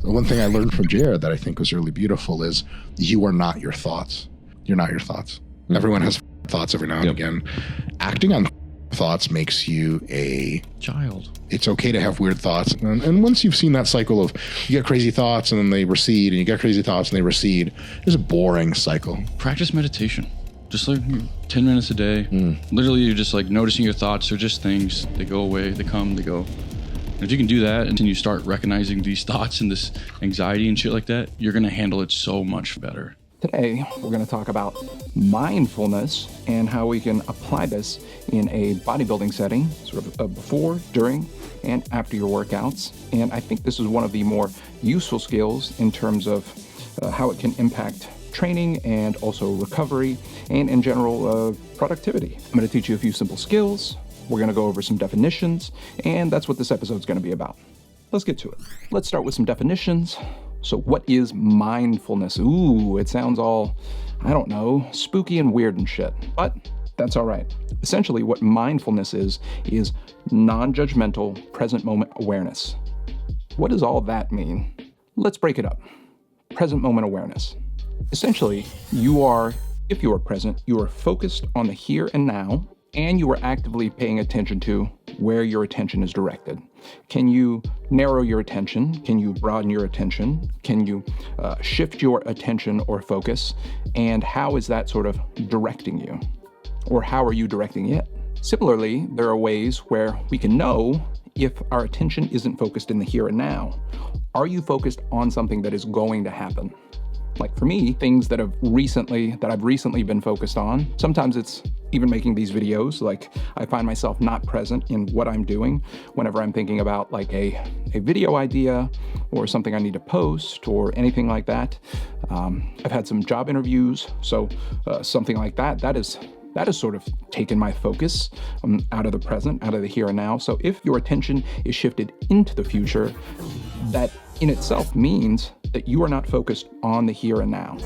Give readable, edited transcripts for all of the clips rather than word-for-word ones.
One thing I learned from Jared that I think was really beautiful is you are not your thoughts. You're not your thoughts. Mm-hmm. Everyone has thoughts every now and again. Acting on thoughts makes you a child. It's okay to have weird thoughts. And once you've seen that cycle of you get crazy thoughts and then they recede, and you get crazy thoughts and they recede, it's a boring cycle. Practice meditation. Just like 10 minutes a day. Literally, you're just like noticing your thoughts. They're just things. They go away, they come, they go. And if you can do that and you start recognizing these thoughts and this anxiety and shit like that, you're going to handle it so much better. Today, we're going to talk about mindfulness and how we can apply this in a bodybuilding setting, sort of before, during, and after your workouts. And I think this is one of the more useful skills in terms of how it can impact training and also recovery and in general productivity. I'm going to teach you a few simple skills. We're going to go over some definitions, and that's what this episode is going to be about. Let's get to it. Let's start with some definitions. So what is mindfulness? Ooh, it sounds all, I don't know, spooky and weird and shit, but that's all right. Essentially, what mindfulness is non-judgmental present moment awareness. What does all that mean? Let's break it up. Present moment awareness. Essentially, if you are present, you are focused on the here and now, and you are actively paying attention to where your attention is directed. Can you narrow your attention? Can you broaden your attention? Can you shift your attention or focus? And how is that sort of directing you? Or how are you directing it? Similarly, there are ways where we can know if our attention isn't focused in the here and now. Are you focused on something that is going to happen? Like for me, things that I've recently been focused on, sometimes it's even making these videos. Like I find myself not present in what I'm doing whenever I'm thinking about like a video idea or something I need to post or anything like that. I've had some job interviews, so something like that is sort of taken my focus out of the present, out of the here and now. So if your attention is shifted into the future, that in itself means that you are not focused on the here and now.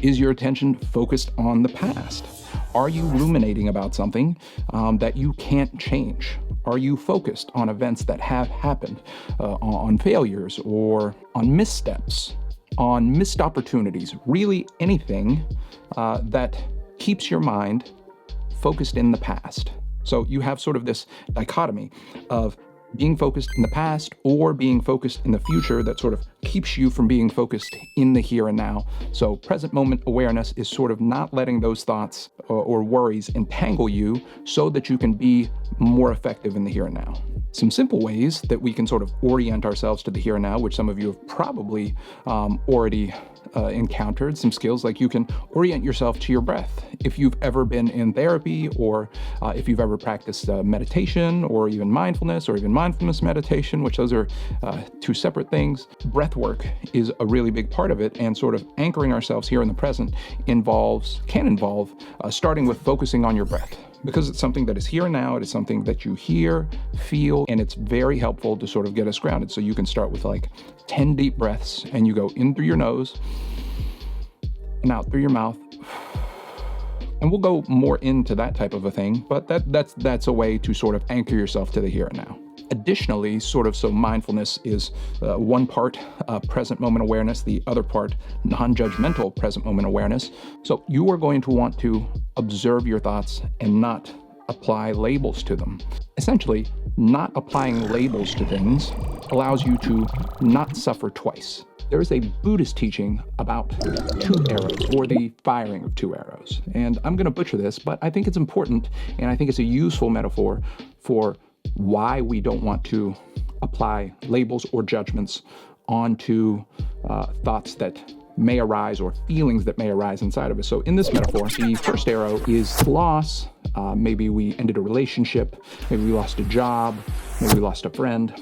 Is your attention focused on the past? Are you ruminating about something that you can't change? Are you focused on events that have happened, on failures or on missteps, on missed opportunities? Really anything that keeps your mind focused in the past. So you have sort of this dichotomy of being focused in the past or being focused in the future that sort of keeps you from being focused in the here and now. So present moment awareness is sort of not letting those thoughts or worries entangle you so that you can be more effective in the here and now. Some simple ways that we can sort of orient ourselves to the here and now, which some of you have probably already encountered, some skills like you can orient yourself to your breath. If you've ever been in therapy or if you've ever practiced meditation or even mindfulness meditation, which those are two separate things, breath work is a really big part of it, and sort of anchoring ourselves here in the present can involve starting with focusing on your breath. Because it's something that is here and now, it is something that you hear, feel, and it's very helpful to sort of get us grounded. So you can start with like 10 deep breaths, and you go in through your nose and out through your mouth. And we'll go more into that type of a thing, but that's a way to sort of anchor yourself to the here and now. Additionally, so mindfulness is one part present moment awareness, the other part non-judgmental present moment awareness. So you are going to want to observe your thoughts and not apply labels to them. Essentially, not applying labels to things allows you to not suffer twice. There is a Buddhist teaching about two arrows, or the firing of two arrows. And I'm going to butcher this, but I think it's important, and I think it's a useful metaphor for why we don't want to apply labels or judgments onto thoughts that may arise or feelings that may arise inside of us. So in this metaphor, the first arrow is loss. Maybe we ended a relationship, maybe we lost a job, maybe we lost a friend.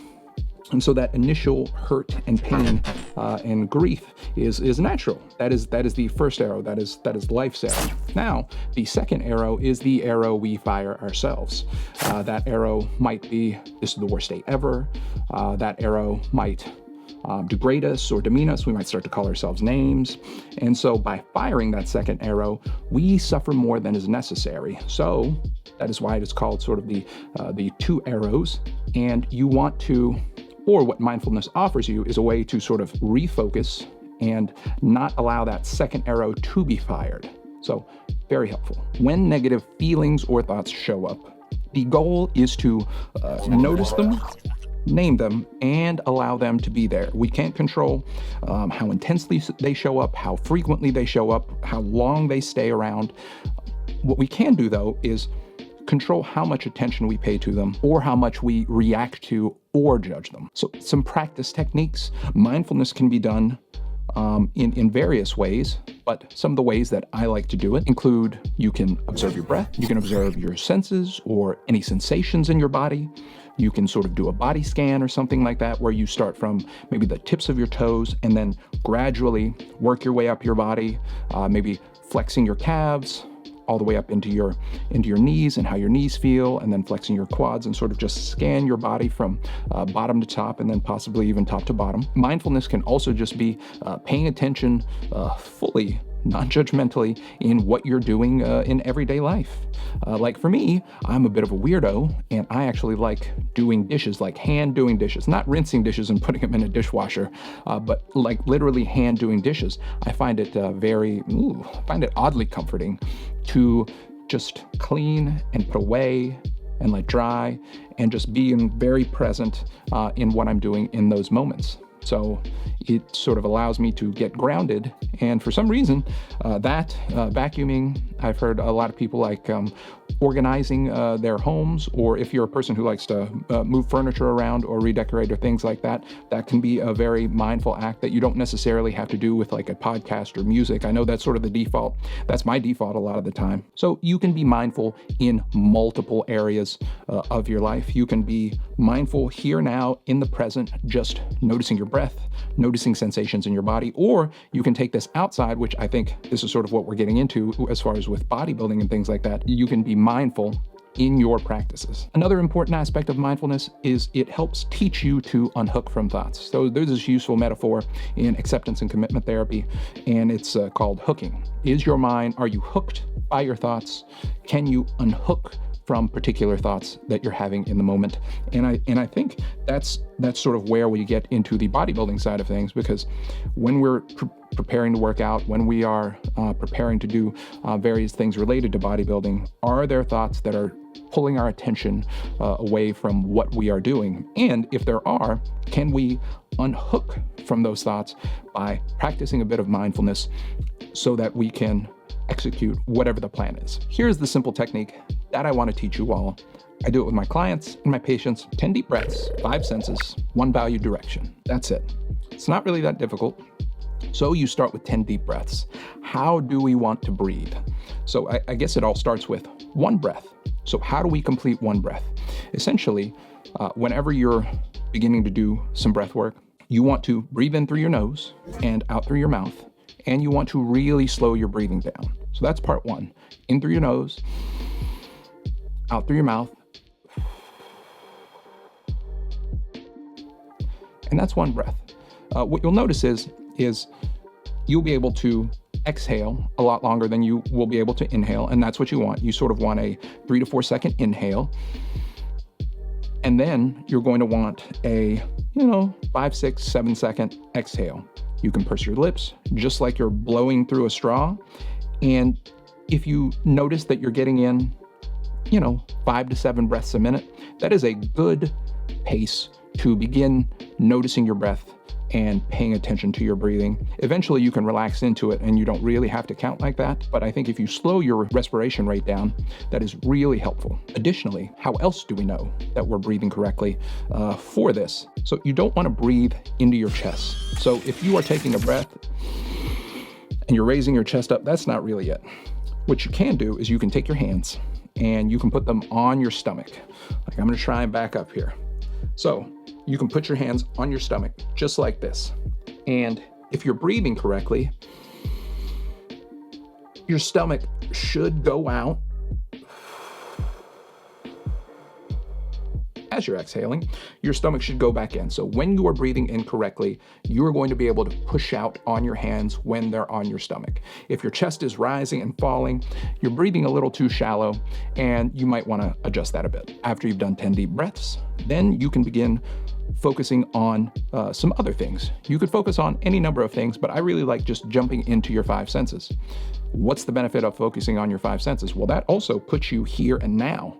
And so that initial hurt and pain and grief is natural. That is the first arrow. That is life's arrow. Now, the second arrow is the arrow we fire ourselves. That arrow might be, this is the worst day ever. That arrow might degrade us or demean us. We might start to call ourselves names. And so by firing that second arrow, we suffer more than is necessary. So that is why it is called sort of the two arrows. And you want to Or what mindfulness offers you is a way to sort of refocus and not allow that second arrow to be fired. So very helpful. When negative feelings or thoughts show up, the goal is to notice them, name them, and allow them to be there. We can't control how intensely they show up, how frequently they show up, how long they stay around. What we can do, though, is control how much attention we pay to them or how much we react to or judge them. So some practice techniques. Mindfulness can be done in various ways, but some of the ways that I like to do it include you can observe your breath, you can observe your senses or any sensations in your body. You can sort of do a body scan or something like that, where you start from maybe the tips of your toes and then gradually work your way up your body, maybe flexing your calves all the way up into your knees and how your knees feel, and then flexing your quads, and sort of just scan your body from bottom to top and then possibly even top to bottom. Mindfulness can also just be paying attention fully, non-judgmentally, in what you're doing in everyday life. Like for me, I'm a bit of a weirdo, and I actually like doing dishes, like hand doing dishes, not rinsing dishes and putting them in a dishwasher, but like literally hand doing dishes. I find it find it oddly comforting to just clean and put away and let dry and just being very present in what I'm doing in those moments. So it sort of allows me to get grounded. And for some reason, vacuuming, I've heard a lot of people like organizing their homes, or if you're a person who likes to move furniture around or redecorate or things like that, that can be a very mindful act that you don't necessarily have to do with like a podcast or music. I know that's sort of the default. That's my default a lot of the time. So you can be mindful in multiple areas of your life. You can be mindful here now in the present, just noticing your breath, noticing sensations in your body, or you can take this outside, which I think this is sort of what we're getting into as far as with bodybuilding and things like that. You can be mindful in your practices. Another important aspect of mindfulness is it helps teach you to unhook from thoughts. So there's this useful metaphor in acceptance and commitment therapy, and it's called hooking. Are you hooked by your thoughts? Can you unhook from particular thoughts that you're having in the moment? And I think that's sort of where we get into the bodybuilding side of things, because when we're preparing to work out, when we are preparing to do various things related to bodybuilding, are there thoughts that are pulling our attention away from what we are doing? And if there are, can we unhook from those thoughts by practicing a bit of mindfulness so that we can execute whatever the plan is? Here's the simple technique that I want to teach you all. I do it with my clients and my patients. 10 deep breaths, 5 senses, 1 value direction. That's it. It's not really that difficult. So you start with 10 deep breaths. How do we want to breathe? So I guess it all starts with 1 breath. So how do we complete 1 breath? Essentially, whenever you're beginning to do some breath work, you want to breathe in through your nose and out through your mouth, and you want to really slow your breathing down. So that's part 1. In through your nose, out through your mouth, and that's 1 breath. What you'll notice is you'll be able to exhale a lot longer than you will be able to inhale, and that's what you want. You sort of want a 3 to 4 second inhale, and then you're going to want a 5, 6, 7 second exhale. You can purse your lips just like you're blowing through a straw, and if you notice that you're getting in 5 to 7 breaths a minute, that is a good pace to begin noticing your breath and paying attention to your breathing. Eventually you can relax into it and you don't really have to count like that, but I think if you slow your respiration rate down, that is really helpful. Additionally, how else do we know that we're breathing correctly for this? So you don't want to breathe into your chest. So if you are taking a breath and you're raising your chest up, that's not really it. What you can do is you can take your hands and you can put them on your stomach. Like I'm going to try and back up here. So you can put your hands on your stomach just like this. And if you're breathing correctly, your stomach should go out as you're exhaling. Your stomach should go back in. So when you are breathing in correctly, you are going to be able to push out on your hands when they're on your stomach. If your chest is rising and falling, you're breathing a little too shallow, and you might want to adjust that a bit. After you've done 10 deep breaths, then you can begin focusing on some other things. You could focus on any number of things, but I really like just jumping into your five senses. What's the benefit of focusing on your five senses? Well, that also puts you here and now.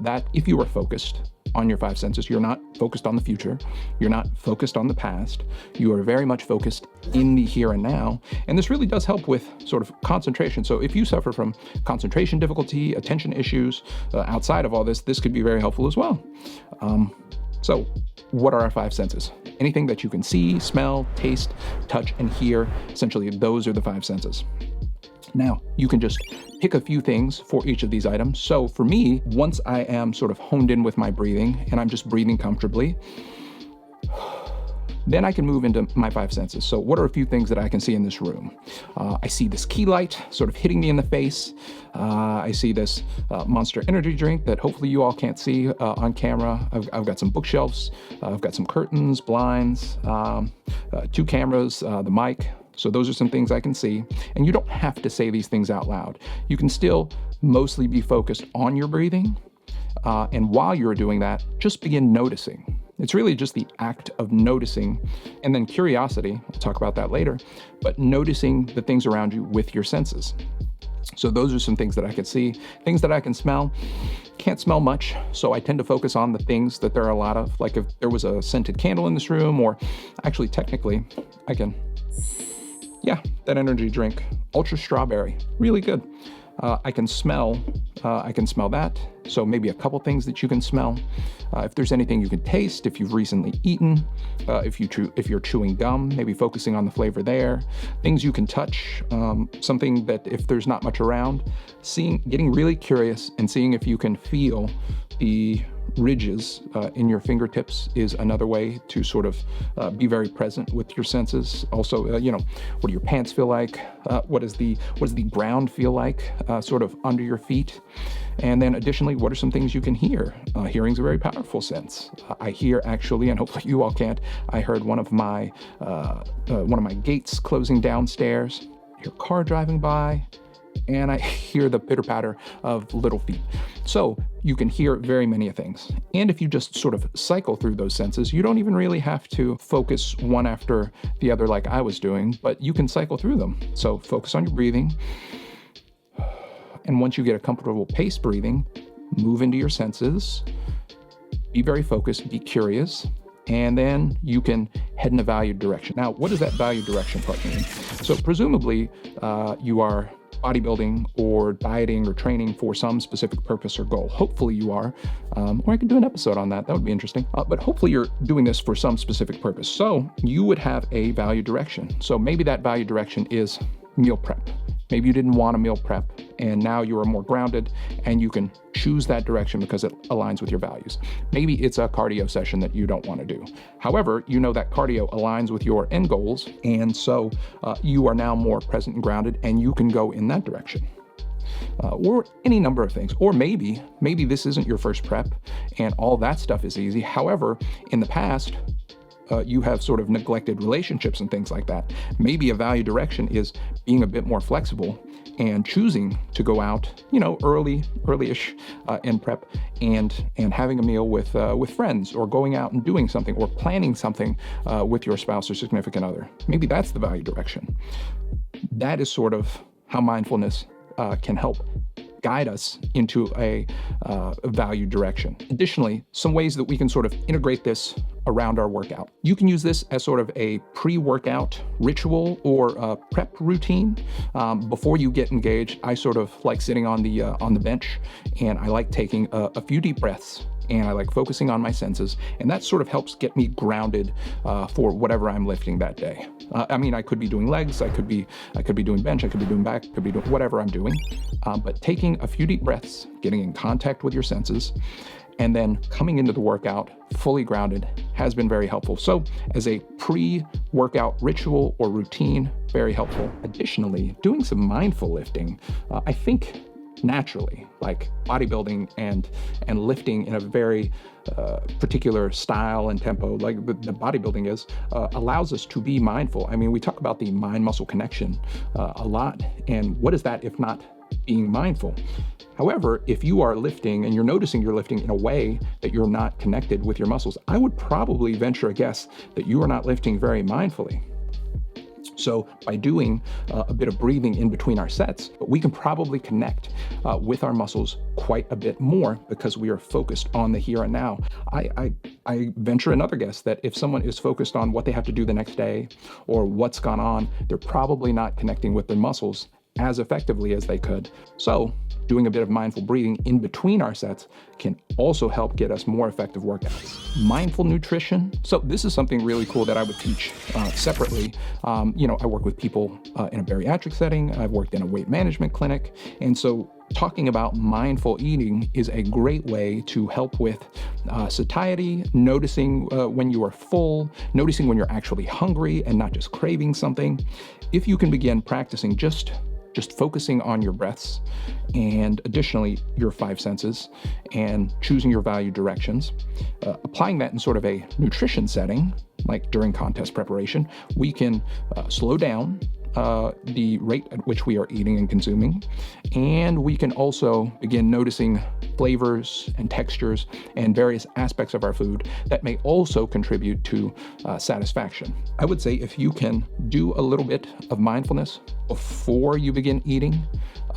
That if you are focused on your five senses, you're not focused on the future, you're not focused on the past, you are very much focused in the here and now. And this really does help with sort of concentration. So if you suffer from concentration difficulty, attention issues, outside of all this, this could be very helpful as well. So what are our five senses? Anything that you can see, smell, taste, touch, and hear, essentially those are the five senses. Now, you can just pick a few things for each of these items. So for me, once I am sort of honed in with my breathing and I'm just breathing comfortably, then I can move into my five senses. So what are a few things that I can see in this room? I see this key light sort of hitting me in the face. I see this Monster energy drink that hopefully you all can't see on camera. I've got some bookshelves. I've got some curtains, blinds, two cameras, the mic. So those are some things I can see. And you don't have to say these things out loud. You can still mostly be focused on your breathing. And while you're doing that, just begin noticing. It's really just the act of noticing, and then curiosity, we'll talk about that later, but noticing the things around you with your senses. So those are some things that I can see. Things that I can smell. Can't smell much, so I tend to focus on the things that there are a lot of. Like if there was a scented candle in this room, or actually technically, I can, yeah, that energy drink, ultra strawberry, really good. I can smell that. So maybe a couple things that you can smell. If there's anything you can taste, if you've recently eaten, if you're chewing gum, maybe focusing on the flavor there. Things you can touch, something that if there's not much around, getting really curious and seeing if you can feel the ridges in your fingertips is another way to sort of be very present with your senses. Also, what do your pants feel like? What does the ground feel like sort of under your feet? And then additionally, what are some things you can hear? Hearing's a very powerful sense. I hear actually, and hopefully you all can't, I heard one of my gates closing downstairs, I hear a car driving by, and I hear the pitter patter of little feet. So you can hear very many things. And if you just sort of cycle through those senses, you don't even really have to focus one after the other like I was doing, but you can cycle through them. So focus on your breathing. And once you get a comfortable pace breathing, move into your senses, be very focused, be curious, and then you can head in a valued direction. Now, what does that valued direction part mean? So presumably you are bodybuilding or dieting or training for some specific purpose or goal. Hopefully you are, or I could do an episode on that. That would be interesting. But hopefully you're doing this for some specific purpose. So you would have a value direction. So maybe that value direction is meal prep. Maybe you didn't want a meal prep and now you are more grounded and you can choose that direction because it aligns with your values. Maybe it's a cardio session that you don't want to do. However, you know that cardio aligns with your end goals, and so you are now more present and grounded and you can go in that direction. Or any number of things. Or maybe this isn't your first prep and all that stuff is easy. However, in the past, you have sort of neglected relationships and things like that. Maybe a value direction is being a bit more flexible and choosing to go out, early-ish in prep and having a meal with friends, or going out and doing something, or planning something with your spouse or significant other. Maybe that's the value direction. That is sort of how mindfulness can help guide us into a value direction. Additionally, some ways that we can sort of integrate this around our workout. You can use this as sort of a pre-workout ritual or a prep routine. Before you get engaged, I sort of like sitting on the bench, and I like taking a few deep breaths, and I like focusing on my senses, and that sort of helps get me grounded for whatever I'm lifting that day. I could be doing legs, I could be doing bench, I could be doing back, I could be doing whatever I'm doing. But taking a few deep breaths, getting in contact with your senses, and then coming into the workout fully grounded has been very helpful. So as a pre-workout ritual or routine, very helpful. Additionally, doing some mindful lifting, I think naturally, like bodybuilding and lifting in a very particular style and tempo, like the bodybuilding is, allows us to be mindful. I mean, we talk about the mind-muscle connection a lot, and what is that if not being mindful. However, if you are lifting and you're noticing you're lifting in a way that you're not connected with your muscles, I would probably venture a guess that you are not lifting very mindfully. So by doing a bit of breathing in between our sets, we can probably connect with our muscles quite a bit more because we are focused on the here and now. I venture another guess that if someone is focused on what they have to do the next day or what's gone on, they're probably not connecting with their muscles as effectively as they could. So doing a bit of mindful breathing in between our sets can also help get us more effective workouts. Mindful nutrition. So this is something really cool that I would teach separately. I work with people in a bariatric setting. I've worked in a weight management clinic. And so talking about mindful eating is a great way to help with satiety, noticing when you are full, noticing when you're actually hungry and not just craving something. If you can begin practicing just focusing on your breaths and additionally your 5 senses and choosing your value directions, applying that in sort of a nutrition setting, like during contest preparation, we can slow down the rate at which we are eating and consuming. And we can also begin noticing flavors and textures and various aspects of our food that may also contribute to satisfaction. I would say if you can do a little bit of mindfulness before you begin eating,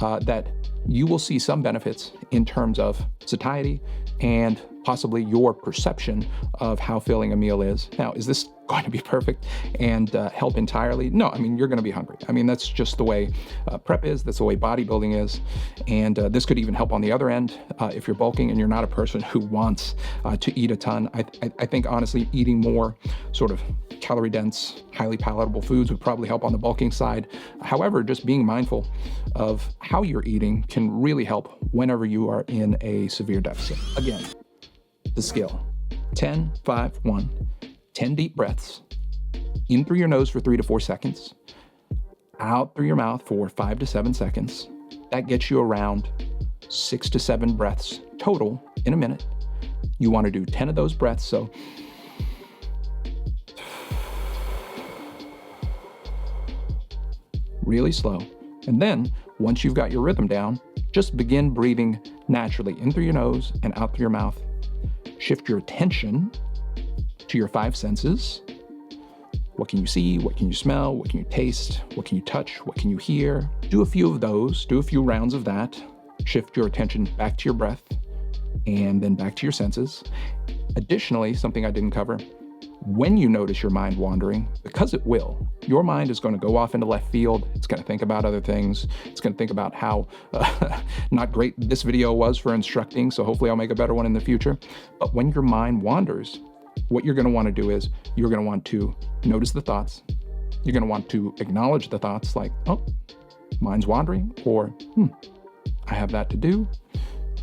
that you will see some benefits in terms of satiety and possibly your perception of how filling a meal is. Now, is this going to be perfect and help entirely? No, you're going to be hungry. That's just the way prep is. That's the way bodybuilding is. And this could even help on the other end if you're bulking and you're not a person who wants to eat a ton. I think honestly, eating more sort of calorie dense, highly palatable foods would probably help on the bulking side. However, just being mindful of how you're eating can really help whenever you are in a severe deficit. Again, the skill: 10, 5, 1, 10 deep breaths in through your nose for 3 to 4 seconds, out through your mouth for 5 to 7 seconds. That gets you around 6 to 7 breaths total in a minute. You want to do 10 of those breaths, so really slow. And then once you've got your rhythm down, just begin breathing naturally in through your nose and out through your mouth. Shift your attention to your 5 senses. What can you see? What can you smell? What can you taste? What can you touch? What can you hear? Do a few of those. Do a few rounds of that. Shift your attention back to your breath and then back to your senses. Additionally, something I didn't cover, when you notice your mind wandering, because it will, your mind is going to go off into left field. It's going to think about other things. It's going to think about how not great this video was for instructing, so hopefully I'll make a better one in the future. But when your mind wanders, what you're going to want to do is you're going to want to notice the thoughts. You're going to want to acknowledge the thoughts like, oh, mind's wandering, or I have that to do.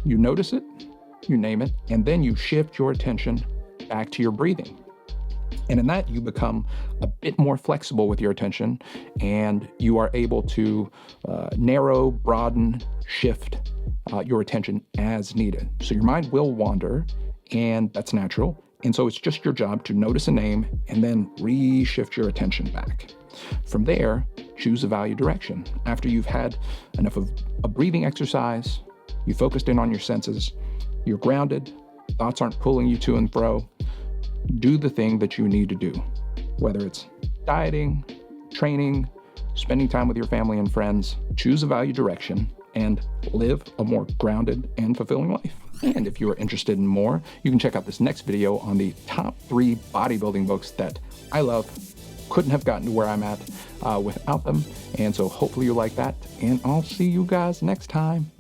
You notice it, you name it, and then you shift your attention back to your breathing. And in that, you become a bit more flexible with your attention, and you are able to narrow, broaden, shift your attention as needed. So your mind will wander, and that's natural. And so it's just your job to notice a name and then reshift your attention back. From there, choose a value direction. After you've had enough of a breathing exercise, you focused in on your senses, you're grounded, thoughts aren't pulling you to and fro, do the thing that you need to do, whether it's dieting, training, spending time with your family and friends. Choose a value direction and live a more grounded and fulfilling life. And if you are interested in more, you can check out this next video on the top 3 bodybuilding books that I love. Couldn't have gotten to where I'm at without them. And so hopefully you like that. And I'll see you guys next time.